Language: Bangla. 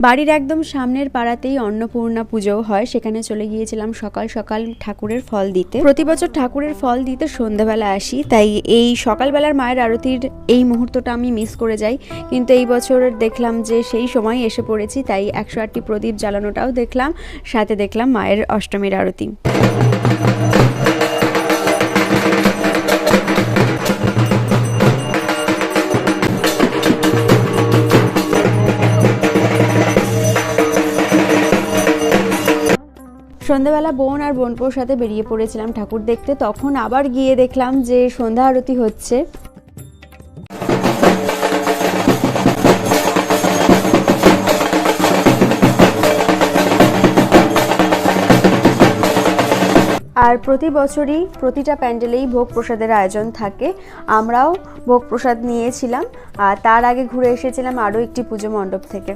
বাড়ির একদম সামনের পাড়াতেই অন্নপূর্ণা পুজো হয়, সেখানে চলে গিয়েছিলাম সকাল সকাল ঠাকুরের ফল দিতে। প্রতি বছর ঠাকুরের ফল দিতে সন্ধ্যাবেলা আসি, তাই এই সকালবেলার মায়ের আরতির এই মুহূর্তটা আমি মিস করে যাই। কিন্তু এই বছর দেখলাম যে সেই সময় এসে পড়েছি, তাই 108টি প্রদীপ জ্বালানোটাও দেখলাম, সাথে দেখলাম মায়ের অষ্টমীর আরতি। সন্ধ্যাবেলা বোন আর বোনপোর সাথে বেরিয়ে পড়েছিলাম ঠাকুর দেখতে। তখন আবার গিয়ে দেখলাম যে সন্ধ্যা আরতি হচ্ছে। আর প্রতি বছরই প্রতিটা প্যান্ডেলেই ভোগ প্রসাদের আয়োজন থাকে, আমরাও ভোগ প্রসাদ নিয়েছিলাম। আর তার আগে ঘুরে এসেছিলাম আরও একটি পুজো মণ্ডপ থেকে।